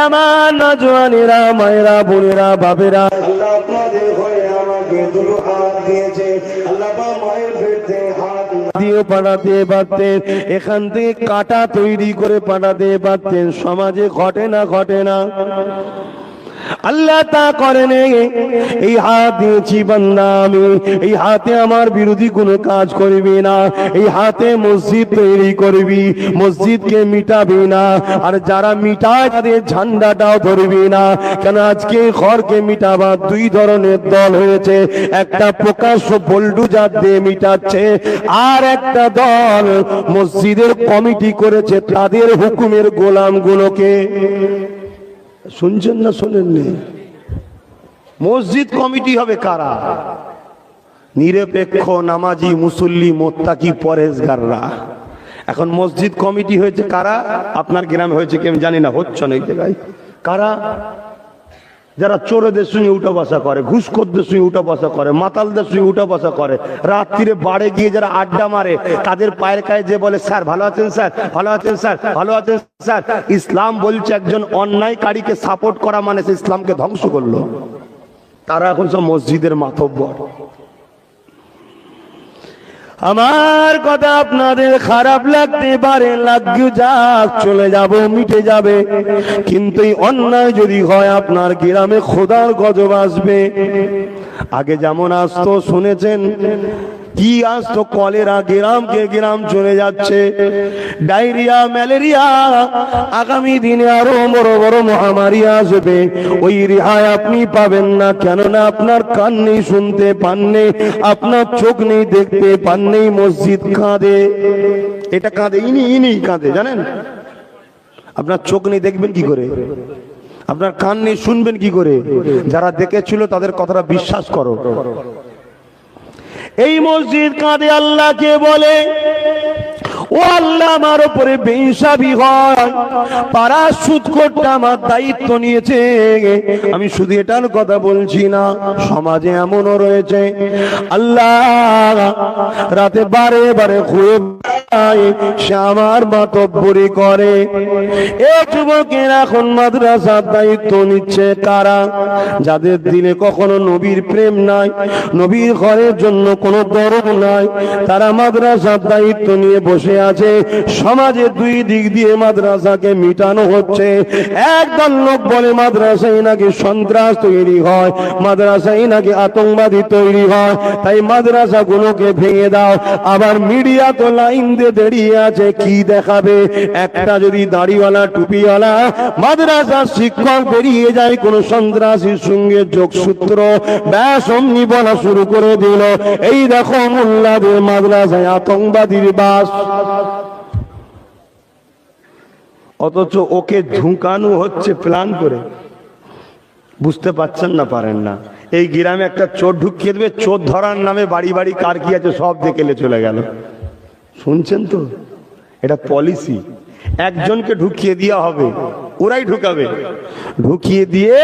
আমার নজওয়ানেরা, মায়েরা, বোনেরা, বাবেরা, আল্লাহ আপনাদের হয়ে আমাকে দুটো হাত দিয়েছে। আল্লাহ মায়ের পেটে হাত দিয়ে পাঠাতে পারতেন, এখান থেকে কাটা তৈরি করে পাঠাতে পারতেন। সমাজে ঘটে না, ঘটে না? আল্লাহ তা করেন। এই হাত দিয়েছি বান্দা আমি, এই হাতে আমার বিরোধী কোনো কাজ করবি না, এই হাতে মসজিদ তৈরি করবি, মসজিদকে মিটাবি না, আর যারা মিটায় তাদের ঝান্ডাটাও ধরবি না। কেন আজকে ঘরকে মিটাবার দুই ধরনের দল হয়েছে, একটা প্রকাশ্য বোল্ডুজার দিয়ে মিটাচ্ছে, আর একটা দল মসজিদের কমিটি করেছে তাদের হুকুমের গোলামগুলোকে। শুনছেন না শোনেননি? মসজিদ কমিটি হবে কারা? নিরপেক্ষ নামাজি মুসল্লি মোত্তাকি পরেজগাররা। এখন মসজিদ কমিটি হয়েছে কারা? আপনার গ্রামে হয়েছে কি আমি জানি না, হচ্ছে না এই জায়গায়। কারা? যারা চোরদের সঙ্গে উঠা বসা করে, ঘুষখোরদের সঙ্গে উঠা বসা করে, মাতালদের সঙ্গে উঠা বসা করে, রাত্রিরে বাড়ে গিয়ে যারা আড্ডা মারে, তাদের পায়ের কাছে যে বলে স্যার ভালো আছেন স্যার, ভালো আছেন স্যার, ভালো আছেন স্যার। ইসলাম বলছে একজন অন্যায়কারীকে সাপোর্ট করা মানে সে ইসলামকে ধ্বংস করলো। তারা এখন সব মসজিদের মাতব্বর। আমার কথা আপনাদের খারাপ লাগতে পারে, লাগু যাক, চলে যাব, মিটে যাবে। কিন্তু এই অন্যায় যদি হয় আপনার গ্রামে খোদার গজব আসবে। আগে যেমন আসতো শুনেছেন, কি আসতো? কলেরা গ্রামকে গ্রাম চলে যাচ্ছে, ডায়রিয়া, ম্যালেরিয়া, আগামী দিনে আরো বড় বড় মহামারী আসবে। ওই রেহাই আপনি পাবেন না, কেননা আপনার কান নেই, শুনতে পাননি, আপনার চোখ নেই, দেখতে পাননি। মসজিদ কাঁদে, এটা কাঁদে, ইনি কাঁদে, জানেন? আপনার চোখ নেই, দেখবেন কি করে? আপনার কান নেই, শুনবেন কি করে? যারা দেখেছিল তাদের কথাটা বিশ্বাস করো। এই মসজিদ কাঁদে, আল্লাহকে বলে ও আল্লাহ আমার উপরে বেইনসাফি হয়, পাড়া সুদখোরটা আমার দায়িত্ব নিয়েছে। আমি শুধু এটার কথা বলছি না, সমাজে এমনও রয়েছে আল্লাহ রাতে বারে বারে খুব সে আমার মাতব্বরি করে। এই যুবকের এখন মাদ্রাসার দায়িত্ব নিচ্ছে কারা? যাদের দিলে কখনো নবীর প্রেম নাই, নবীর ঘরের জন্য কোনো দরদ নাই, তারা মাদ্রাসার দায়িত্ব নিয়ে বসে আছে। সমাজের দুই দিক দিয়ে মাদ্রাসাকে মিটানো হচ্ছে। একদল লোক বলে মাদ্রাসায় নাকি সন্ত্রাস তৈরি হয়, মাদ্রাসায় নাকি আতঙ্কবাদী তৈরি হয়, তাই মাদ্রাসাগুলোকে ভেঙে দাও। আবার মিডিয়া তো লাইন দিয়ে দাঁড়িয়ে আছে, কি দেখাবে? একটা যদি দাড়িওয়ালা টুপিওয়ালা মাদ্রাসার শিক্ষক বেরিয়ে যায় কোন সন্ত্রাসীর সঙ্গে যোগসূত্র, ব্যাস অমনি বলা শুরু করে দিল, এই দেখো মোল্লাদের মাদ্রাসায় আতঙ্কবাদীর বাস। অথচ ওকে ঝুঁকানো হচ্ছে প্ল্যান করে। বুঝতে পারছেন না? পারেন না? এই গ্রামে একটা চোর ঢুকিয়ে দেবে, চোর ধরার নামে বাড়ি বাড়ি কার কি আছে সব দেখে চলে গেল। শুনছেন তো? এটা পলিসি। একজনকে ঢুকিয়ে দেওয়া হবে, ওরাই ঢুকাবে, ঢুকিয়ে দিয়ে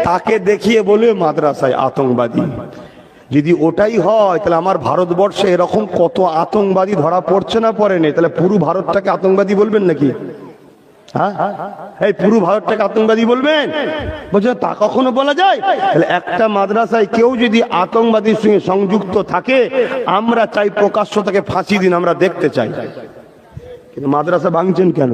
তাকে দেখিয়ে বলবে মাদ্রাসায় আতঙ্কবাদী। যদি ওটাই হয় তাহলে আমার ভারতবর্ষে এরকম কত আতঙ্কবাদী ধরা পড়ছে না পড়েনি? তাহলে পুরো ভারতটাকে আতঙ্কবাদী বলবেন নাকি? হ্যাঁ, এই পুরো ভারতটাকে আতঙ্কবাদী বলবেন? বলছে তা কখনো বলা যায়? তাহলে একটা মাদ্রাসায় কেউ যদি আতঙ্কবাদীর সঙ্গে সংযুক্ত থাকে, আমরা চাই প্রকাশ্য তাকে ফাঁসি দিন, আমরা দেখতে চাই। কিন্তু মাদ্রাসা ভাঙছেন কেন?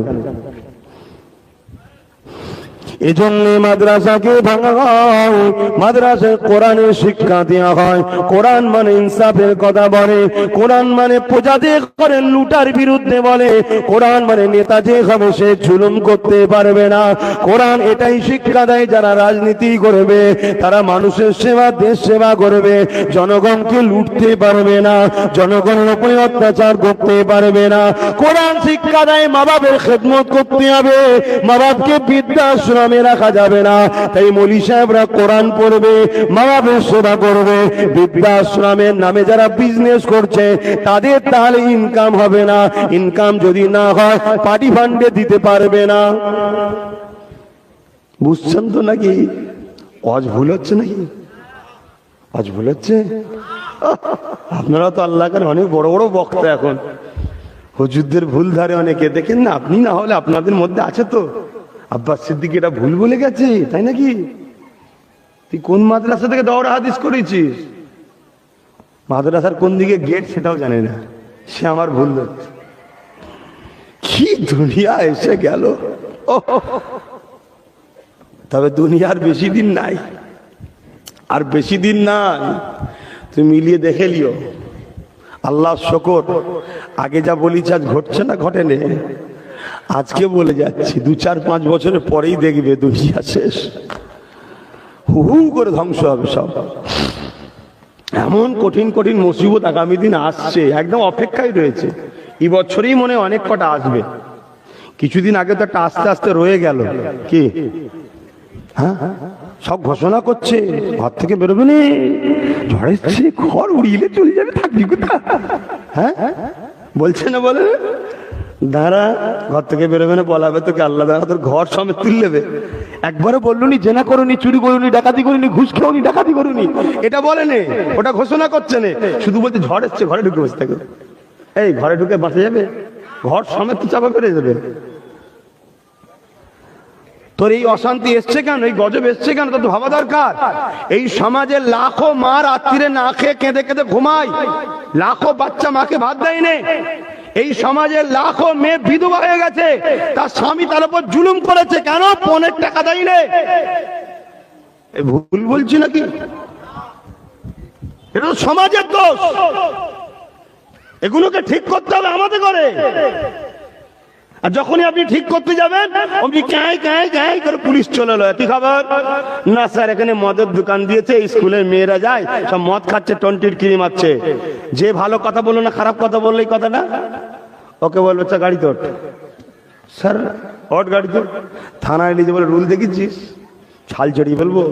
এজন্য মাদ্রাসাকে ভাঙা হয়, মাদ্রাসায় কোরআনের শিক্ষা দেওয়া হয়। কোরআন মানে ইনসাফের কথা বলে, কোরআন মানে প্রজাদের করে লুটার বিরুদ্ধে বলে, কোরআন মানে নেতা যে হবে সে জুলুম করতে পারবে না। কোরআন এটাই শিক্ষা দেয়, যারা রাজনীতি করবে তারা মানুষের সেবা, দেশ সেবা করবে, জনগণকে লুটতে পারবে না, জনগণের উপরে অত্যাচার করতে পারবে না। কোরআন শিক্ষা দেয় মা বাপের খেদমত করতে হবে, মা বাপকে বৃদ্ধাশ্রমে রাখা যাবে না। তাই মৌলী সাহেবরা কোরআন পড়বে, মা বাপের সেবা করবে। বৃদ্ধাশ্রমের নামে যারা বিজনেস করছে তাদের তাহলে ইনকাম হবে না, ইনকাম যদি না হয় পার্টি ফান্ডে দিতে পারবে না। বুঝছেন তো নাকি? আজ ভুল হচ্ছে নাকি? আজ ভুল হচ্ছে? আপনারা তো আল্লাহর অনেক বড় বড় বক্তা, এখন হুজুরদের ভুল ধারে অনেকে, দেখেন না? আপনি না হলে আপনাদের মধ্যে আছে তো, আব্বাস সিদ্দিক এটা ভুল বলে গেছে, তাই নাকি? তুই কোন মাদ্রাসা থেকে দৌড়া হাদিস করেছিস? মাদ্রাসার কোন দিকে গেট সেটাও জানে না, সে আমার ভুল হচ্ছে। কি দুনিয়া এসে গেল। তবে দুনিয়ার বেশি দিন নাই, আর বেশি দিন নাই, তুমি মিলিয়ে দেখে লিও। আল্লাহ শকর, আগে যা বলিস আজ ঘটছে না ঘটেনি, আজকে বলে যাচ্ছি 2-4-5 বছরের পরেই দেখবে দুনিয়া শেষ, হু হু করে ধ্বংস হবে সব। এমন কঠিন কঠিন মুসিবত আগামী দিন আসছে, একদম অপেক্ষায় রয়েছে। এই বছরই মনে অনেক কটা আসবে, কিছুদিন আগে তো একটা আস্তে আস্তে রয়ে গেল। কি হ্যাঁ, সব ঘোষণা করছে ঘর থেকে বেরোবে না, ঝড়ের ঘর উড়িয়ে চলে যাবে, থাকবি কোথা? হ্যাঁ বলছে না, বলে দাঁড়া, ঘর থেকে বেরোবে না, বলাবে তোকে আল্লাহ, দাঁড়া তোর ঘর সমেত তুলে নেবে। একবারও বললুনি জেনা করুনি, চুরি করুনি, ডাকাতি করুনি, ঘুষ খাওনি, ডাকাতি করুনি, এটা বলে নে, ওটা ঘোষণা করছে না, শুধু বলতে ঝড় এসছে, ঘরে ঢুকে বসে থাকে। এই ঘরে ঢুকে বাঁচা যাবে? ঘর সমেত তো চাপা পেরে যাবে। তোর এই অশান্তি এসছে কেন, এই গজব এসছে কেন, তো ভাবা দরকার। এই সমাজে লাখো মা রাত্রিরে না খেয়ে কেঁদে কেঁদে ঘুমায়, লাখো বাচ্চা মাকে ভাত দেয়নি। এই সমাজে লাখো মেয়ে বিধবা হয়ে গেছে, তার স্বামী তার উপর জুলুম করেছে, কেন? পনের টাকা দেয়নি। ভুল বলছি নাকি? এটা তো সমাজের দোষ, এগুলোকে ঠিক করতে হবে আমাদের করে। আর যখনই আপনি ঠিক করতে যাবেন আপনি কাঁই কাঁই কাঁই করে পুলিশ চলে এলো, কি খবর? না স্যার, এখানে মদের দোকান দিয়েছে, স্কুলের মেয়েরা যায়, সব মদ খাচ্ছে, টন্টির ক্রিম আছে। যে ভালো কথা বললো না, খারাপ কথা বললো, এই কথাটা ওকে বলবো আচ্ছা গাড়ি তোর, স্যার ওট গাড়ি তোর। থানায় নিয়ে বলে রুল দেখেছিস, ছাল চড়িয়ে বলবো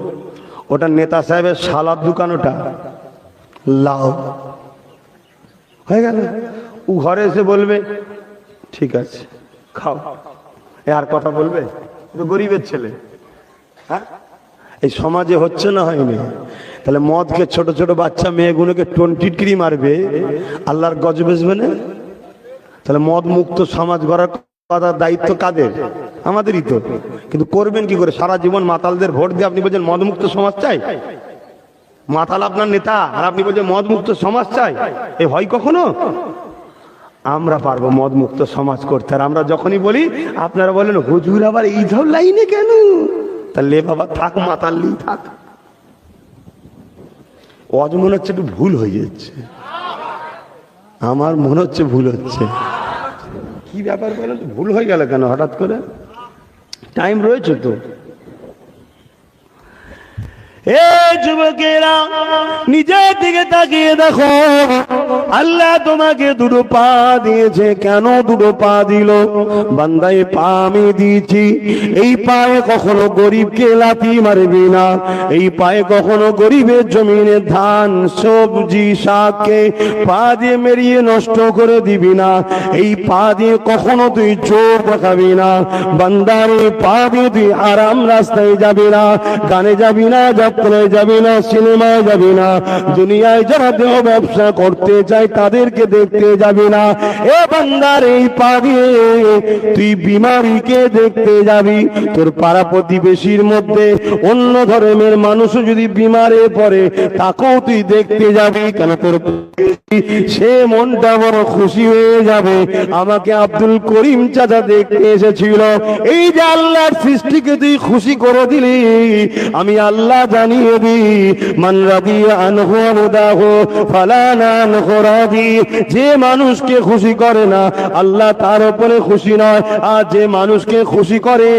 ওটা নেতা সাহেবের শালার দোকান, ওটা লাও হয়ে গেল। ও ঘরে এসে বলবে ঠিক আছে খাও, আর কথা বলবে? তো গরিবের ছেলে। হ্যাঁ, এই সমাজে হচ্ছে না, হয়নি? তাহলে মদকে ছোট ছোট বাচ্চা মেয়েগুলোকে টন্টিটকিরি মারবে, আল্লাহর গজব আসবে না? তাহলে মদ মুক্ত সমাজ গড়ার কথা দায়িত্ব কাদের? আমাদেরই তো। কিন্তু করবেন কি করে? সারা জীবন মাতালদের ভোট দিয়ে আপনি বলছেন মদ মুক্ত সমাজ চাই? মাতাল আপনার নেতা, আর আপনি বলছেন মদ মুক্ত সমাজ চাই? এ হয় কখনো? আমরা পারবো মদ মুক্ত সমাজ করতে। আর আমরা যখনই বলি আপনারা বলেন হুজুর আবার এই সব লাইনে কেন? তাহলে বাবা থাক, মাতাল্লি থাক। ওয়াজ মনে হচ্ছে একটু ভুল হয়ে যাচ্ছে, আমার মনে হচ্ছে ভুল হচ্ছে। কি ব্যাপার বলেন, ভুল হয়ে গেল কেন হঠাৎ করে? টাইম রয়েছে তো। এ যুবকেরা, নিজের দিকে তাকিয়ে দেখো, আল্লাহ তোমাকে দুটো পা দিয়েছে। কেন দুটো পা দিল? বান্দায় পা আমি দিয়েছি, এই পায়ে কখনো গরিবকে লাথি মারবি না, এই পায়ে কখনো গরিবের জমিনে ধান সবজি শাককে পা দিয়ে মেরিয়ে নষ্ট করে দিবি না, এই পা দিয়ে কখনো তুই চোখ দেখাবি না। বান্দার এই পা দিয়ে তুই আরাম রাস্তায় যাবি না, গানে যাবি না, যাত্রায় যাবি না, সিনেমায় যাবি না, দুনিয়ায় যারা দেহ ব্যবসা করতে চায় তাদেরকে দেখতে যাবি না। এ বান্দার এই পা দিয়ে তুই বিমারিকে দেখতে যাবি। তোর পাড়া প্রতিবেশীর মধ্যে অন্য ধর্মের মানুষ যদি বিমারে পড়ে তাকেও তুই দেখতে যাবি, কেন তোর সে মনটা বড় খুশি হয়ে যাবে। আমাকে আব্দুল করিম চাচা দেখতে এসেছিল, এই যে আল্লাহর সৃষ্টিকে তুই খুশি করে দিলি, আমি আল্লাহ জানিয়ে দিই, মান রাদিয়া আনহু হুদাহু ফালা নানহু রাদি। যে মানুষকে খুশি করে না আল্লাহ তার উপরে খুশি নয়, আর যে মানুষকে খুশি করে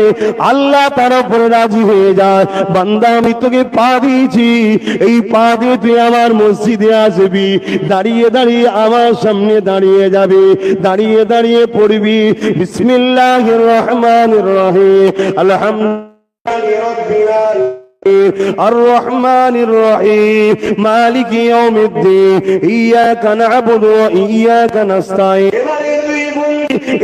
আল্লাহ তার উপরে রাজি হয়ে যায়। বান্দা আমি তোকে পা দিয়েছি, এই পা দিয়ে তুই আমার মসজিদে আসবি, দাঁড়িয়ে দাঁড়িয়ে আমার সামনে দাঁড়িয়ে যাবে, দাঁড়িয়ে দাঁড়িয়ে পড়বি বিসমিল্লাহির রহমানির রহিম আলহামদুলিল্লাহি রাব্বিল আলামিন الرحمن الرحيم مالك يوم الدين إياك نعبد وإياك نستعين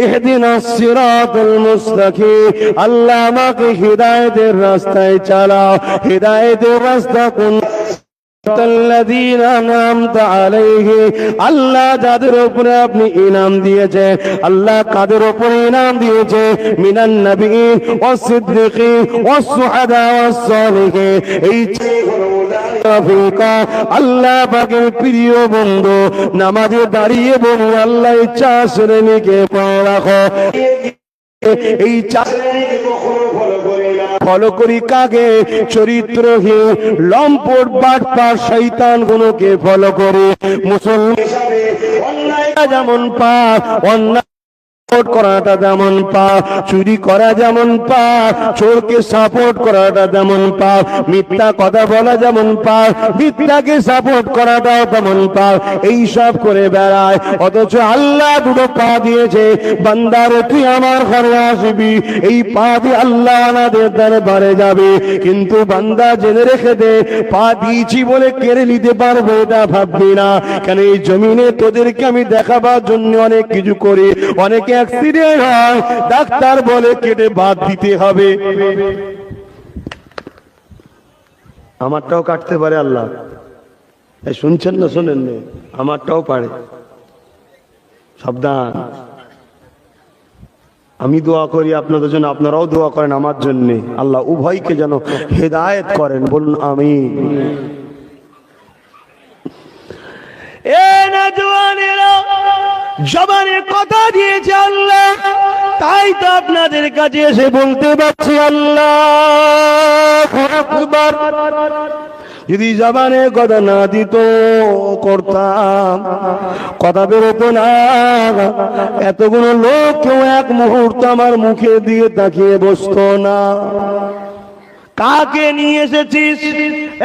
اهدنا الصراط المستقيم আল্লাহ আমাকে হিদায়াতের রাস্তায় চালাও, হিদায়াতের রাস্তা কোন আল্লাহ যাদের উপরে আপনি ইনাম দিয়েছে, আল্লাহ কাদের উপরে ইনাম দিয়েছে, মিনান নবিয়্যিন ওয়াস সিদ্দিকিন ওয়াস শুহাদা ওয়াস সালিহিন, এই আল্লাহ পাকের প্রিয় বন্ধু নামাজে দাঁড়িয়ে বলুন আল্লাহ এই 4 শ্রেণীকে পাওয়া রাখো। এই 4 শ্রেণীকে কখনো ফলো করি কাকে? চরিত্রহীন, লম্পট, বাটপার, শয়তান গুলোকে ফলো করে। মুসলমান হিসাবে অন্যায় যেমন পাপ, অন্যায় করাটা যেমন পাপ, চুরি করা যেমন পাপ, চোরকে সাপোর্ট করাটা যেমন পাপ, মিথ্যা কথা বলা যেমন পাপ, মিথ্যাকে সাপোর্ট করাটাও তেমন পাপ, এই সব করে বেড়ায়। অথচ আল্লাহ দুটো পা দিয়েছে, বান্দারে তুই আমার ঘরে আসবি, এই পা দিয়ে আল্লাহ আমাদের দরবারে যাবে। কিন্তু বান্দা জেনে রেখে দে, পা দিয়েছি বলে কেড়ে নিতে পারবো এটা ভাববি না। কেন এই জমিনে তোদেরকে আমি দেখাবার জন্য অনেক কিছু করি, অনেকে অ্যাক্সিডেন্ট হয়, ডাক্তার বলে কেটে বাদ দিতে হবে। আমারটাও কাটতে পারে আল্লাহ, শুনছেন না শোনেন না, আমারটাও পারে। সাবধান। আমি দোয়া করি আপনাদের জন্য, আপনারাও দোয়া করেন আমার জন্য, আল্লাহ উভয়কে যেন হেদায়েত করেন, বলুন আমিন। জবানে কথা দিয়েছে আল্লাহ, তাই তো আপনাদের কাছে এসে বলতে পারছি আল্লাহু আকবার। যদি জবানে কথা না দিত, করতাম, কথা বেরোতো না, এতগুলো লোক কেউ এক মুহূর্ত আমার মুখে দিয়ে তাকিয়ে বসতো না। কাকে নিয়ে এসেছিস?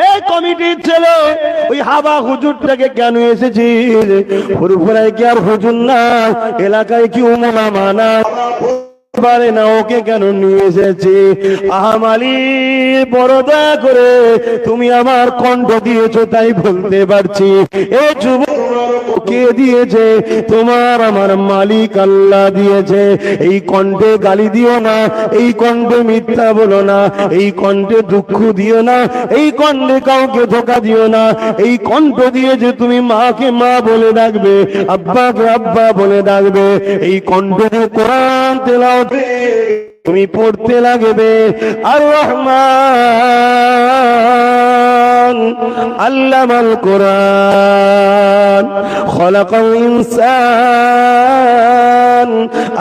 এই কমিটির ছেলে, ওই হাবা হুজুরটাকে কেন এসেছিস? ফুরফুরায় কি আর হুজুর না? এলাকায় কি উমামা না? পারে না, ওকে কেন নিয়ে এসেছি? আহামালি, বড় দয়া করে তুমি আমার কণ্ঠ দিয়েছো তাই বলতে পারছি। এ যুবক কে দিয়েছে? তোমার আমার মালিক আল্লাহ দিয়েছে। এই কণ্ঠে গালি দিও না, এই কণ্ঠে মিথ্যা বলো না, এই কণ্ঠে দুঃখ দিও না, এই কণ্ঠে কাউকে ধোকা দিও না। এই কণ্ঠ দিয়ে যে তুমি মাকে মা বলে ডাকবে, আব্বাকে আব্বা বলে ডাকবে, এই কণ্ঠ দিয়ে কোরআন তেলাওয়াত তুমি পড়তে লাগবে। আর রহমান আল্লামাল কোরআন, খলাকাল ইনসান,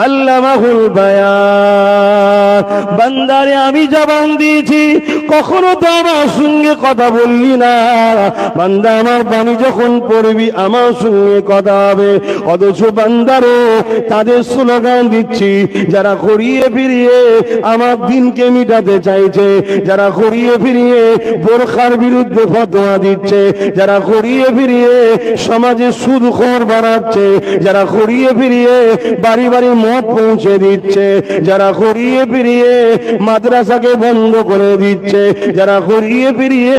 আল্লামাহুল বায়ান। বান্দারে আমি জবান দিয়েছি, কখনো তো আমার সঙ্গে কথা বললি না। বান্দা আমার বাণী যখন পড়বি আমার সঙ্গে কথা হবে। অথচ বান্দারও তাদের স্লোগান দিচ্ছি, যারা ঘুরিয়ে ফিরিয়ে আমার দিনকে মিটাতে চাইছে, যারা ঘুরিয়ে ফিরিয়ে বোরখার বিরুদ্ধে ফতোয়া দিচ্ছে, যারা ঘুরিয়ে ফিরিয়ে সমাজে সুদখোর বানাচ্ছে, যারা ঘুরিয়ে ফিরিয়ে বাড়ি বাড়ি মদ পৌঁছে দিচ্ছে, যারা ঘুরিয়ে ফিরিয়ে মাদ্রাসাকে বন্ধ করে দিচ্ছে, যারা ঘুরিয়ে ফিরিয়ে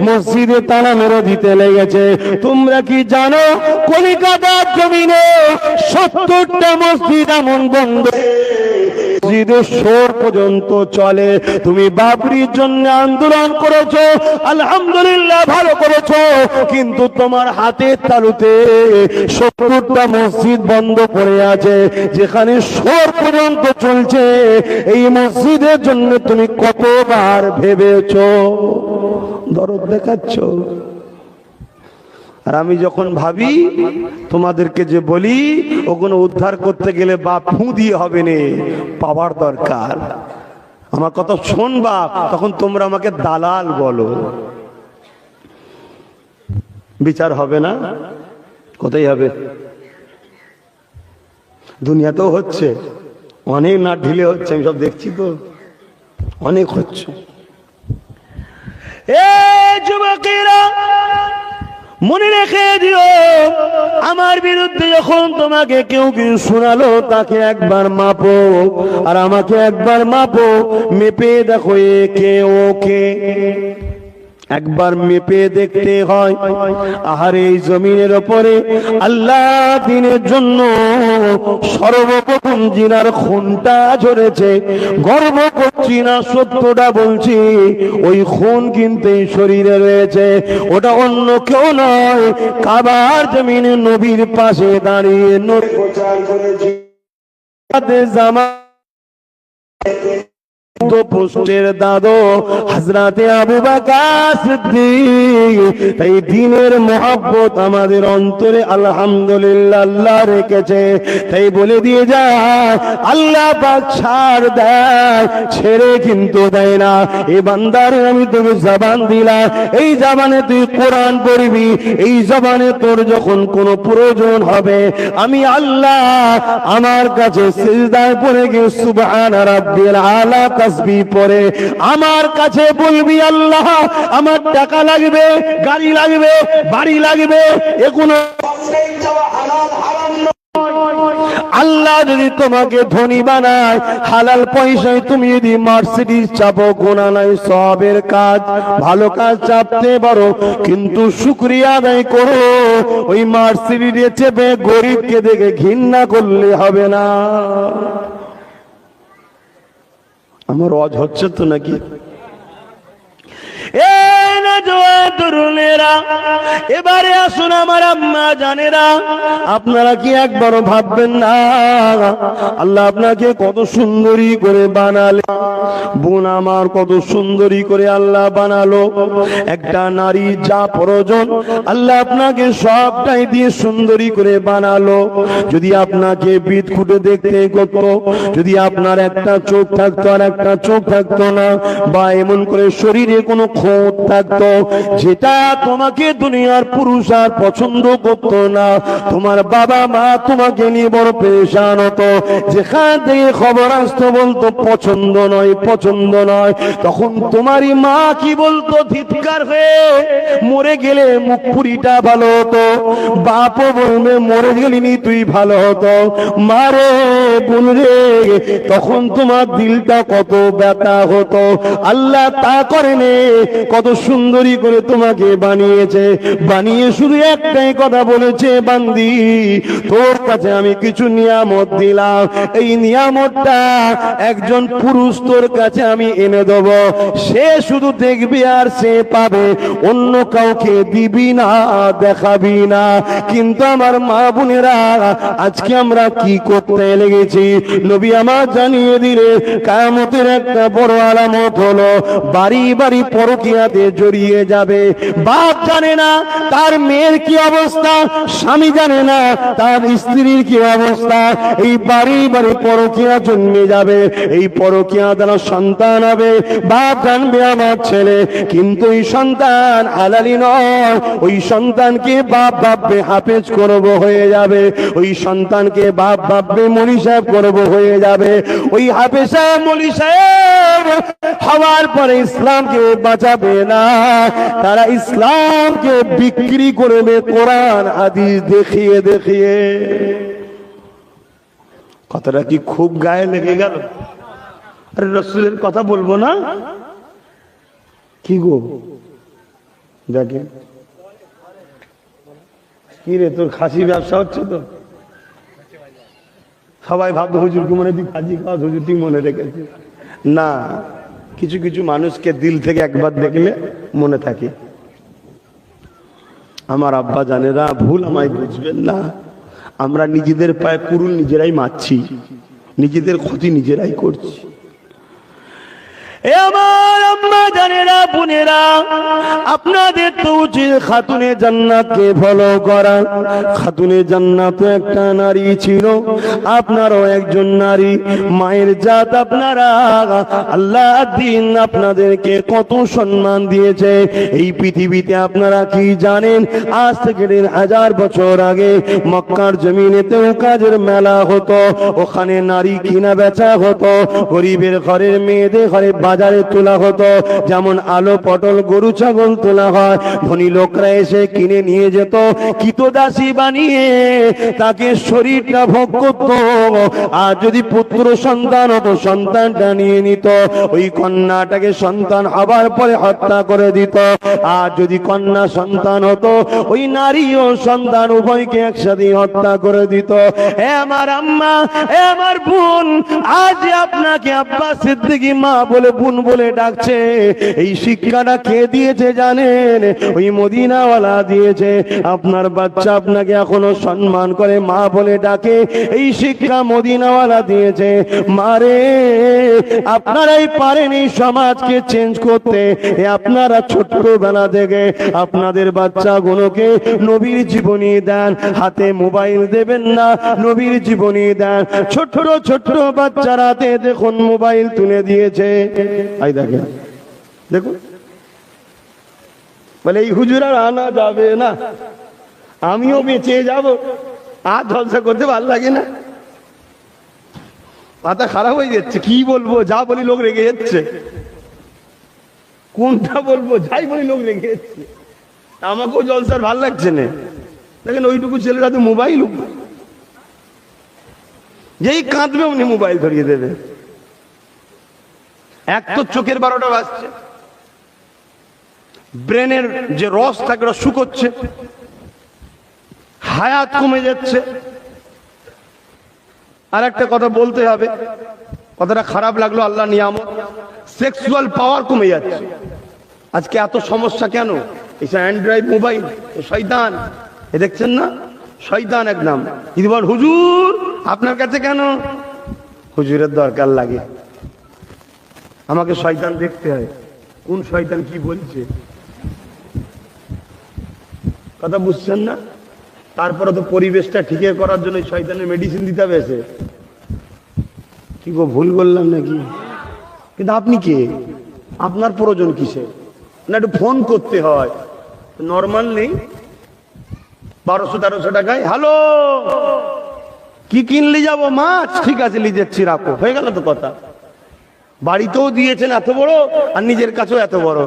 মসজিদে তালা মেরে দিতে লেগেছে। তোমরা কি জানো কলিকাতার জমিনে 70টা মসজিদ এমন বন্ধ, মসজিদের শোর পর্যন্ত চলে। তুমি বাবরির জন্য আন্দোলন করেছো, আলহামদুলিল্লাহ ভালো করেছো, কিন্তু তোমার হাতের তালুতে 70টা মসজিদ বন্ধ পড়ে আছে, যেখানে শোর পর্যন্ত চলছে। এই মসজিদের জন্য তুমি কতবার ভেবেছো? দরদ দেখাচ্ছ। আর আমি যখন ভাবি তোমাদেরকে যে বলি, ওগুলো উদ্ধার করতে গেলে বাপ ফু দিয়ে হবে না, পাওয়ার দরকার। আমার কথা শুনবা, তখন তোমরা আমাকে দালাল বলো, বিচার হবে না? কোথায় হবে? দুনিয়াতেও হচ্ছে, অনেক না ঢিলে হচ্ছে, আমি সব দেখছি তো, অনেক হচ্ছে। এ যুবকেরা মনে রেখে দিও, আমার বিরুদ্ধে যখন তোমাকে কেউ কেউ শোনালো, তাকে একবার মাপো আর আমাকে একবার মাপো, মেপে দেখো একে ওকে। একবার মেপে দেখতে হয়। আর এই জমিনের উপরে আল্লাহ দিনের জন্য সর্বপ্রথম জিনার খুনটা ঝরেছে, গর্ব করছি না, সত্যটা বলছি, ওই খুন কিন্তু এই শরীরে রয়েছে। ওটা অন্য কেউ নয়, কাবার জমিনে নবীর পাশে দাঁড়িয়ে জামা পোস্টের দাদো হযরতে আবু বকর সিদ্দিক। তাই দ্বীনের মহব্বত আমাদের অন্তরে আলহামদুলিল্লাহ আল্লাহ রেখেছে। তাই বলে দিয়ে যায়, আল্লাহ পাক ছাড় দেয়, ছেড়ে কিন্তু দেয় না। এই বান্দারে আমি তোকে জবান দিলাম, এই জবানে তুই কোরআন পড়বি, এই জবানে তোর যখন কোনো প্রয়োজন হবে, আমি আল্লাহ আমার কাছে সিজদায় পড়ে গিয়ে সুবহান রাব্বিল আলা তাসবিহ পড়ে আমার কাছে বলবি, আল্লাহ আমার টাকা লাগবে, গাড়ি লাগবে, বাড়ি লাগবে, এগুলো আল্লাহ যদি তোমাকে ধনী বানায়, হালাল পয়সায় তুমি যদি মার্সিডিজ চাপো, গোনা নাই সওয়াবের কাজ, ভালো কাজ চাপতে পারো, কিন্তু শুকরিয়া আদায় করো। ওই মার্সিডিজে চেপে গরিবকে দেখে ঘৃণা করলে হবে না। আমার ওয়াজ হচ্ছে তো নাকি? এবারে আসুন আমার আম্মা জানেরা, আপনারা কি একবারও ভাববেন না আল্লাহ আপনাকে কত সুন্দরী করে বানালে? বোন আমার, কত সুন্দরী করে আল্লাহ বানালো। একটা নারী যা প্রয়োজন আল্লাহ আপনাকে সবটাই দিয়ে সুন্দরী করে বানালো। যদি আপনাকে বিদ খুঁটে দেখতে করত, যদি আপনার একটা চোখ থাকতো আর একটা চোখ থাকতো না, বা এমন করে শরীরে কোনো খোঁত থাকতো যেটা তোমাকে দুনিয়ার পুরুষ আর পছন্দ করতো না, তোমার বাবা মা তোমাকে নিয়ে বড় পেরেশান হতো, যেখান থেকে খবর আসতো বলতো পছন্দ নয়, পছন্দ নয়, তখন তোমারই মা কি বলতো? ধিৎকার হয়ে মরে গেলে মুখ পুরিটা ভালো হতো। বাপও বলবে মরে গেলিনি তুই ভালো হতো। মারে বলবে তখন তোমার দিলটা কত ব্যথা হতো। আল্লাহ তা করেনি, কত সুন্দরী করে তোমাকে বানিয়েছে। বানিয়ে শুধু একটাই কথা বলেছে, বান্দি তোর কাছে আমি কিছু নিয়ামত দিলাম, এই নিয়ামতটা একজন পুরুষ তোর কাছে আমি এনে দেব, সে শুধু দেখবি আর সে পাবে, অন্য কাউকে দিবি না, দেখাবি না। কিন্তু আমার মা বোনেরা, আজকে আমরা কি করতে লেগেছি? নবী আমার জানিয়ে দিলে কিয়ামতের একটা বড় আলামত হলো বাড়ি বাড়ি পরকীয়াতে জড়িয়ে যাবে। বাপ জানে না তার মেয়ের কি অবস্থা, স্বামী জানে না তার স্ত্রীর কি অবস্থা। এই বাড়ি বাড়ি পরকীয়া জন্মে যাবে, এই পরকীয়া দ্বারা সন্তান হবে। বাপ জানবে আমার ছেলে, কিন্তু এই সন্তান হালালি নয়। ওই সন্তানকে বাপ ভাববে হাফেজ করব হয়ে যাবে, ওই সন্তানকে বাপ ভাববে মৌলভী সাহেব করব হয়ে যাবে। ওই হাফেজ সাহেব মৌলভী সাহেব হওয়ার পরে ইসলামকে বাঁচাবে না, তারা ইসলামকে বিক্রি করবে কোরআন হাদিস দেখিয়ে দেখিয়ে। কথাটা কি খুব গায়ে লেগে গেল? আরে রাসূলের কথা বলবো না কি গো? দেখেন কি রে, তোর খাসি ব্যবসা হচ্ছে তো? সবাই ভাবতো হুজুরকে মনে হয় খাসি খাওয়া, হুজুর ঠিক মনে রেখেছে না। কিছু কিছু মানুষকে দিল থেকে একবার দেখলে মনে থাকে। আমার আব্বা জানেরা, ভুল আমায় বুঝবেন না, আমরা নিজেদের পায়ে কুড়ুল নিজেরাই মারছি, নিজেদের ক্ষতি নিজেরাই করছি। আমার আম্মা জানেরা, বোনেরা, আপনাদের তো উচিত খাতুনে জান্নাতকে ফলো করা। খাতুনে জান্নাত একটা নারী ছিল, আপনারও একজন নারী, মায়ের জাত আপনারা। আল্লাহ দিন আপনাদেরকে কত সম্মান দিয়েছে এই পৃথিবীতে। আপনারা কি জানেন, আজ থেকে 1000 বছর আগে মক্কার জমিনেতেও কাজের মেলা হতো, ওখানে নারী কিনা বেচা হতো, গরিবের ঘরের মেয়েদের ঘরে বাজারে তোলা হতো। যেমন আলো পটল গরু ছাগল তোলা হয়, ধনী লোকরা এসে কিনে নিয়ে যেত, কিতদাসী বানিয়ে তাকে শরীরটা ভোগ করত। আর যদি পুত্র সন্তান হতো, সন্তানটা নিয়ে নিত, ওই কন্যাটাকে সন্তান হবার পরে হত্যা করে দিত। আর যদি কন্যা সন্তান হতো, ওই নারী ও সন্তান উভয়কে একসাথে হত্যা করে দিত। হে আমার আম্মা, হে আমার বোন, আজ আপনাকে আব্বা সিদ্দিকী, মা বলে বোন বলে ডাকছে, এই শিক্ষাটা কে দিয়েছে জানেন? ওই মদিনাওয়ালা দিয়েছে। আপনার বাচ্চা আপনাকে এখনো সম্মান করে, মা বলে ডাকে, এই শিক্ষা মদিনাওয়ালা দিয়েছে। মারে, আপনারাই পারেন এই সমাজকে চেঞ্জ করতে। আপনারা ছোট্টবেলা থেকে আপনাদের বাচ্চাগুলোকে নবীর জীবনী দেন, হাতে মোবাইল দেবেন না, নবীর জীবনী দেন। ছোট ছোট বাচ্চার হাতে দেখুন মোবাইল তুলে দিয়েছে। এই দেখেন, দেখুন, বলে এই হুজুর আর আনা যাবে না, আমিও বেঁচে যাব। আর জলসা করতে ভালো লাগে না, মাথা খারাপ হয়ে যাচ্ছে। কি বলবো, যা বলি লোক রেগে যাচ্ছে, কোনটা বলবো, যাই বলি লোক রেগে যাচ্ছে। আমাকেও জলসার ভালো লাগছে না। দেখেন ওইটুকু ছেলেরা তো মোবাইল, যেই কাঁদবে উনি মোবাইল ধরিয়ে দেবে। এক তো চোখের 12টা বাজছে, ব্রেনের যে রস থাকে ওটা শুকোচ্ছে, হায়াত কমে যাচ্ছে। আর একটা কথা বলতে হবে, কথাটা খারাপ লাগলো, আল্লাহ নিয়ামত, সেক্সুয়াল পাওয়ার কমে যাচ্ছে। আজকে এত সমস্যা কেন? এই অ্যান্ড্রয়েড মোবাইল, শয়তান, এ দেখছেন না, শয়তান একদম। যদি বল হুজুর আপনার কাছে কেন? হুজুরের দরকার লাগে, আমাকে শয়তান দেখতে হয়। কোন শয়তান কি বলছে, কথা বুঝছেন না? তারপরে তো পরিবেশটা ঠিক করার জন্য শয়তানের মেডিসিন দিতে হবে। এসে কি গো, ভুল করলাম নাকি? কিন্তু আপনি কে? আপনার প্রয়োজন কিসে? না একটু ফোন করতে হয়, নর্মাল নেই। 1200-1300 টাকায় হ্যালো, কি কিনলে যাবো? মাছ, ঠিক আছে নিয়ে যাচ্ছি, রাখো, হয়ে গেল তো কথা। বাড়িতেও দিয়েছেন এত বড়, আর নিজের কাছেও এত বড়।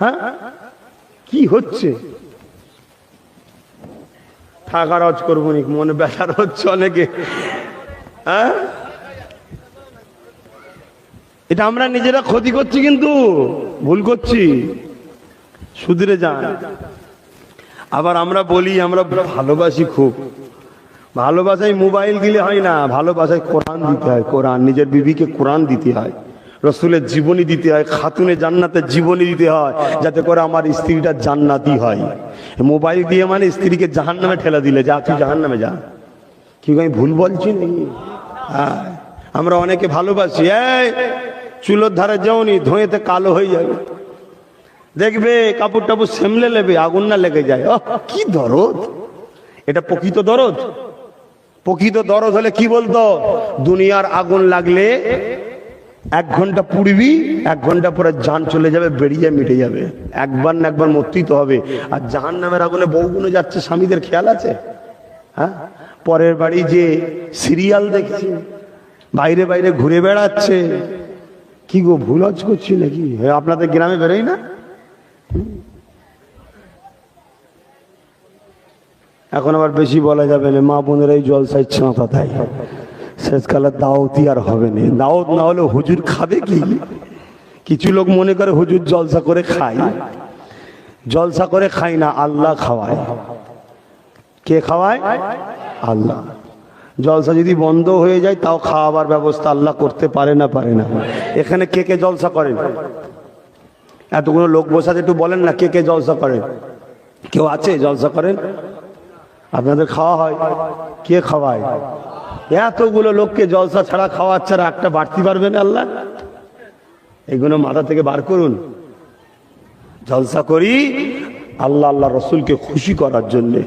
হ্যাঁ, কি হচ্ছে? টাকা রজ করবো নি, মনে ব্যথা হচ্ছে অনেকে। হ্যাঁ, এটা আমরা নিজেরা ক্ষতি করছি, কিন্তু ভুল করছি, শুধরে যান। আবার আমরা বলি আমরা ভালোবাসি খুব, ভালোবাসায় মোবাইল দিলে হয় না, ভালোবাসায় কোরআন দিতে হয়। কোরআন, নিজের বিবিকে কোরআন দিতে হয়, রসুলের জীবনী দিতে হয়, খাতুনে জান্নাতের জীবনী দিতে হয়, যাতে করে আমার স্ত্রীটা জান্নাতি হয়। মোবাইল দিয়ে মানে স্ত্রীকে জাহান্নামে ঠেলা দিলে, যা তুই জাহান্নামে যা। কি আমি ভুল বলছি নাকি? হ্যাঁ, আমরা অনেকে ভালোবাসি, এই চুলোর ধারে যাওনি, ধোঁয়েতে কালো হয়ে যাবে, দেখবে কাপড় টাপড় সেমলে নেবে, আগুন না লেগে যায়। কি দরদ এটা! প্রকৃত দরদ। প্রকৃত দরদ হলে কি বলতো, দুনিয়ার আগুন লাগলে 1 ঘন্টা পুড়বি, 1 ঘন্টা পরে জান চলে যাবে, বেরিয়ে মিটে যাবে। একবার না একবার মরতেই তো হবে। আর জাহান্নামের আগুনে বহুগুলো যাচ্ছে, স্বামীদের খেয়াল আছে? হ্যাঁ, পরের বাড়ি যে সিরিয়াল দেখছে, বাইরে বাইরে ঘুরে বেড়াচ্ছে। কি গো, ভুল হজ করছি নাকি? আপনাদের গ্রামে বেরোই না? এখন আবার বেশি বলা যাবে না, মা বোনের এই জলসা ইচ্ছে মাথা দেয়, শেষকালে দাওয়াতি আর হবে না। দাওয়াত না হলে হুজুর খাবে কি? কিছু লোক মনে করে হুজুর জলসা করে খায়। জলসা করে খাই না, আল্লাহ খাওয়ায়। কে খাওয়ায়? আল্লাহ। জলসা যদি বন্ধ হয়ে যায় তাও খাওয়াবার ব্যবস্থা আল্লাহ করতে পারে না? পারে না। এখানে কে কে জলসা করেন? এতগুলো লোক বসে আছে, একটু বলেন না কে কে জলসা করেন? কেউ আছে জলসা করেন? আপনাদের খাওয়া হয়? কে খাওয়ায়? এতগুলো লোককে জলসা ছাড়া খাওয়াচ্ছে, আর একটা বাড়তে পারবেন আল্লাহ? এইগুলো মাথা থেকে বার করুন। জলসা করি আল্লাহ আল্লাহ রসুলকে খুশি করার জন্যে,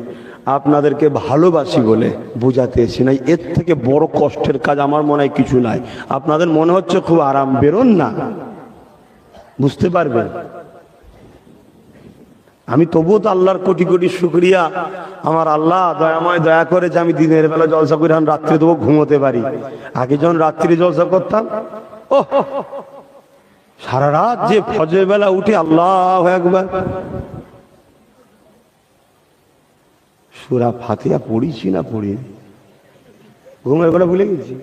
আপনাদেরকে ভালোবাসি বলে বুঝাতে এসে নাই। এর থেকে বড় কষ্টের কাজ আমার মনে হয় কিছু নাই। আপনাদের মনে হচ্ছে খুব আরাম, বেরোন না, বুঝতে পারবেন। আমি তবুও তো আল্লাহর কোটি কোটি শুকরিয়া, আমার আল্লাহ দয়াময় দয়া করে যে আমি দিনের বেলা জলসা করি, এখন রাত্রে তবু ঘুমোতে পারি। আগে যখন রাত্রি জলসা করতাম, ও সারা রাত যে ফজরের বেলা উঠে আল্লাহু আকবার সূরা ফাতিহা পড়িছি না পড়িনি, ঘুমের বেলা ভুলে গেছি।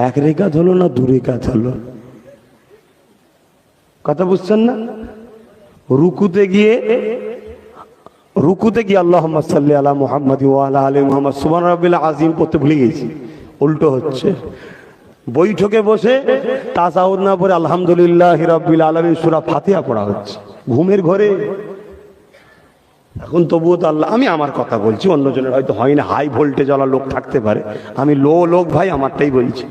এক রেখাত হলো না দু রেখাত হলো, কথা বুঝছেন না? রুকুতে গিয়ে আল্লাহুম্মা সাল্লি আলা মুহাম্মাদি ওয়া আলা আলি মুহাম্মাদ সুবহান রাব্বিল আযীম পড়তে ভুলে গেছি, উল্টো হচ্ছে। বৈঠকে বসে তাশাহুদ না পড়ে আলহামদুলিল্লাহি রাব্বিল আলামিন সূরা ফাতিহা পড়া হচ্ছে ঘুমের ঘরে। এখন তবুও তো আল্লাহ, আমি আমার কথা বলছি, অন্যজনের হয়তো হয় না, হাই ভোল্টেজ ওয়ালা লোক থাকতে পারে, আমি লো লোক ভাই আমারটাই বলছি।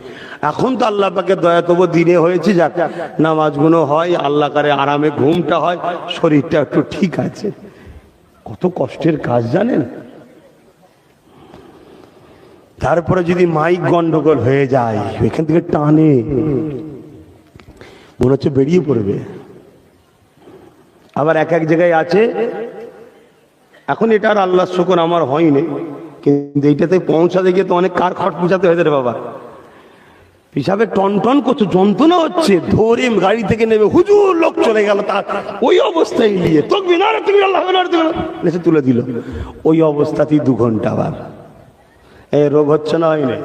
এখন তো আল্লাহ পাকে দয়া তবু দিনে হয়েছে, যাক নামাজগুলো হয়, আল্লাহ করে আরামে ঘুমটা হয়, শরীরটা একটু ঠিক আছে। কত কষ্টের কাজ জানেন? তারপরে যদি মাইক গন্ডগোল হয়ে যায়, এখান থেকে টানে, মনে হচ্ছে বেরিয়ে পড়বে। আবার এক এক জায়গায় আছে, এখন এটা আর আল্লাহর শুকর আমার হয়নি, কিন্তু এইটাতে পৌঁছাতে গিয়ে তো অনেক কার খট পুছাতে হয়েছে রে বাবা। পিসাবে টন টন করছে, যন্ত্রণা হচ্ছে, ধরে গাড়ি থেকে নেবে, হুজুর লোক চলে গেল, তার ওই অবস্থায় নিয়ে তুলে দিল, ওই অবস্থাতেই 2 ঘন্টা। আবার এই রোগ হচ্ছে না, হয়নি?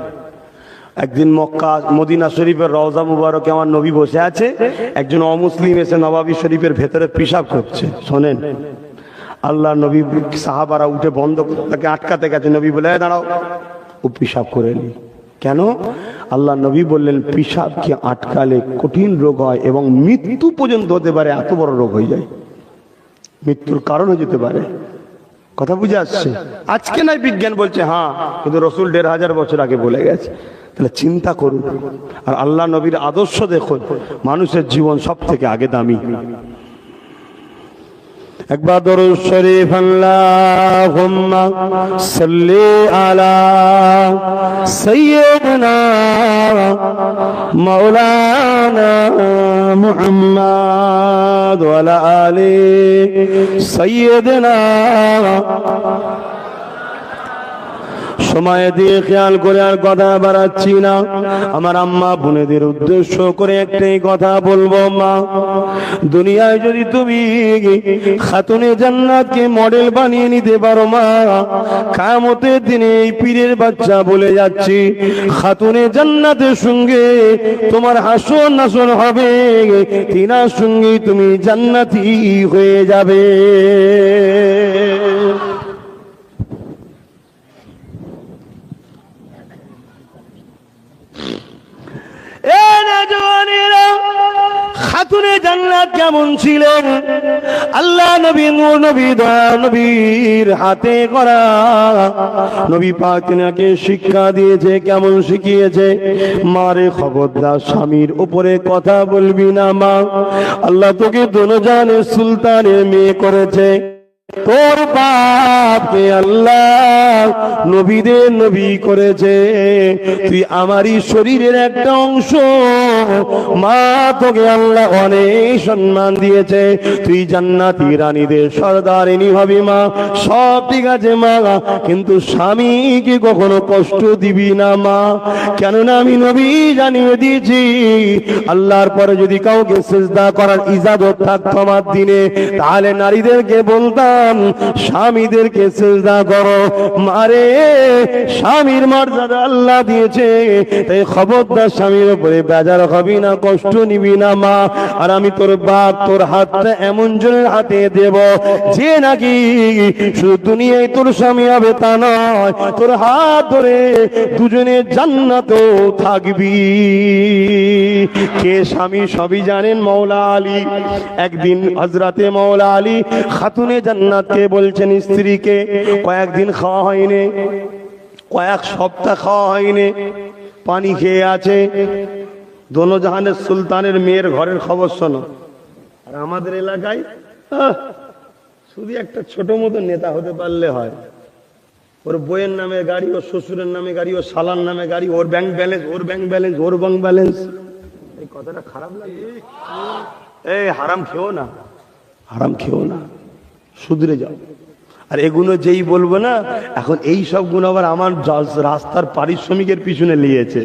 একদিন মক্কা মদিনা শরীফের রওজা মুবারকে আমার নবী বসে আছে, একজন অমুসলিম এসে নবাবী শরীফের ভেতরে পেশাব করছে। শোনেন, আল্লাহ নবী সাহাবারা উঠে বন্ধ তাকে আটকাতে গেছে, নবী বলে দাঁড়াও, ও পেশাব করে নি। কেন? আল্লাহ নবী বললেন পেশাবকে আটকালে কঠিন রোগ হয় এবং মৃত্যু পর্যন্ত হতে পারে, এত বড় রোগ হয়ে যায়, মৃত্যুর কারণ হয়ে যেতে পারে। কথা বুঝে আসছে? আজকে নাই বিজ্ঞান বলছে হ্যাঁ, কিন্তু রসুল 1500 বছর আগে বলে গেছে। তাহলে চিন্তা করুন, আর আল্লাহ নবীর আদর্শ দেখুন, মানুষের জীবন সব থেকে আগে দামি। একবার দরুদ শরীফ আল্লাহুম্মা সাল্লি আলা সাইয়্যিদিনা মাওলানা মুহাম্মদ ওয়া আলা আলি সাইয়্যিদিনা। সময় দিয়ে খেয়াল করে আর কথা বাড়াচ্ছি না, আমার আম্মা বোনেদের উদ্দেশ্য করে একটাই কথা বলবো, মা, দুনিয়ায় যদি তুমি খাতুনে জান্নাতকে মডেল বানিয়ে নিতে পারো মা, কিয়ামতের দিনে এই পীরের বাচ্চা বলে যাচ্ছি, খাতুনে জান্নাতের সঙ্গে তোমার হাসর নাসর হবে, তিনার সঙ্গে তুমি জান্নাতি হয়ে যাবে। খাতুনে জান্নাত কেমন ছিলেন? আল্লাহ নবী নূর নবী দয়া নবীর হাতে করা, নবী পাক তিনাকে শিক্ষা দিয়েছে। কেমন শিখিয়েছে? মারে খবরদার স্বামীর উপরে কথা বলবি না মা, আল্লাহ তোকে দোনোজানের সুলতানের মেয়ে করেছে, তোর বাপকে আল্লাহ নবীদের নবী করেছে, তুই আমারই শরীরের একটা অংশ, মা তোকে আল্লাহ অনেক সম্মান দিয়েছে, তুই জান্নাতি রানীদের সর্দারিনী হবি মা, সব ঠিক আছে মা, কিন্তু স্বামীকে কখনো কষ্ট দিবি না মা, কেননা আমি নবী জানিয়ে দিয়েছি আল্লাহর পরে যদি কাউকে সিজদা করার ইজাজত থাকতো আমার দিনে, তাহলে নারীদেরকে বলতাম স্বামীদেরকে সিজদা করো। মারে স্বামীর মর্যাদা আল্লাহ দিয়েছে, তাই খবরদার স্বামীর উপরে বেজার হবি না, কষ্ট নিবি না মা। আর আমি তোর বাপ তোর হাতটা এমন জনের হাতে দেব যে নাকি শুধু দুনিয়ায় তোর স্বামী হবে তা নয়, তোর হাত ধরে দুজনে জান্নাতেও থাকবি। কে স্বামী সবই জানেন, মওলা আলী। একদিন হযরতে মওলা আলী খাতুনে জান্নাতকে বলছেন স্ত্রীকে, কয়েকদিন খাওয়া হয়নি, কয়েক সপ্তাহ খাওয়া হয়নি, পানি খেয়ে আছে, দোনো জাহানের সুলতানের মেয়ের ঘরের খবর শোনো। আর আমাদের এলাকায় শুধু একটা ছোট মতো নেতা হতে পারলে হয়, ওর বইয়ের নামে গাড়ি, ওর শ্বশুরের নামে গাড়ি, ওর শালার নামে গাড়ি, ওর ব্যাংক ব্যালেন্স, ওর ব্যাংক ব্যালেন্স, ওর ব্যাংক ব্যালেন্স। এই কথাটা খারাপ লাগে? এই হারাম খেও না, হারাম খেও না, শুধরে যাও। আর এগুলো যেই বলবো না, এখন এই সব গুণ আবার আমার রাস্তার পারিশ্রমিকের পিছনে লিয়েছে।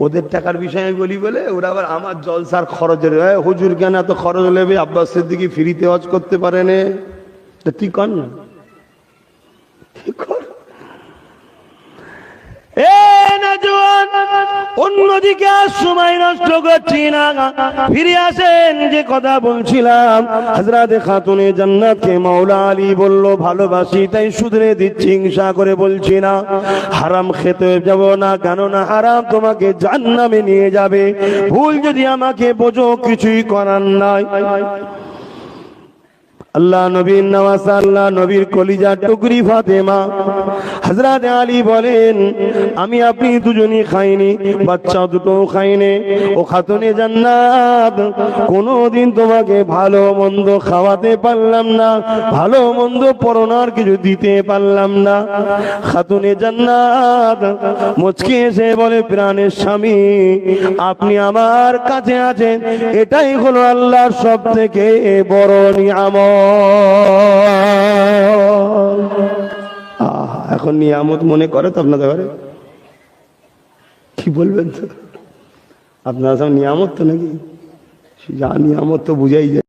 ওদের টাকার বিষয়ে আমি বলি বলে ওরা আবার আমার জলসার খরচের হুজুর কেন এত খরচ নেবে, আব্বাস সিদ্দিকী ফ্রিতে হজ করতে পারেনে, তুই কর না, অন্যদিকে আর সময় নষ্ট করছি না, ফিরে আসেন। যে কথা বলছিলাম, হযরত খাতুনে জান্নাতকে মাওলা আলী বলল ভালোবাসি তাই শুধরে দিচ্ছি, হিংসা করে বলছি না। হারাম খেতে যাব না, কেননা হারাম তোমাকে জাহান্নামে নিয়ে যাবে। ভুল যদি আমাকে বোঝো, কিছুই করার নাই। আল্লাহ নবীর নওয়াজ, আল্লাহ নবীর কলিজার টুকরি ফাতেমা হযরত আলী বলেন, আমি আপনি দুজনই খাইনি, বাচ্চা দুটো খাইনি। ও খাতুনে জান্নাত, কোনোদিন তোমাকে ভালো মন্দ খাওয়াতে পারলাম না, ভালো মন্দ পরনার কিছু দিতে পারলাম না। খাতুনে জান্নাত মুচকি এসে বলে, প্রাণের স্বামী আপনি আমার কাছে আছেন, এটাই হলো আল্লাহর সব থেকে বড় নিয়ামত। এখন নিয়ামত মনে করে তো আপনাদের ঘরে, কি বলবেন তো আপনারা সব নিয়ামত তো নাকি, যা নিয়ামত তো বুঝাই যায়।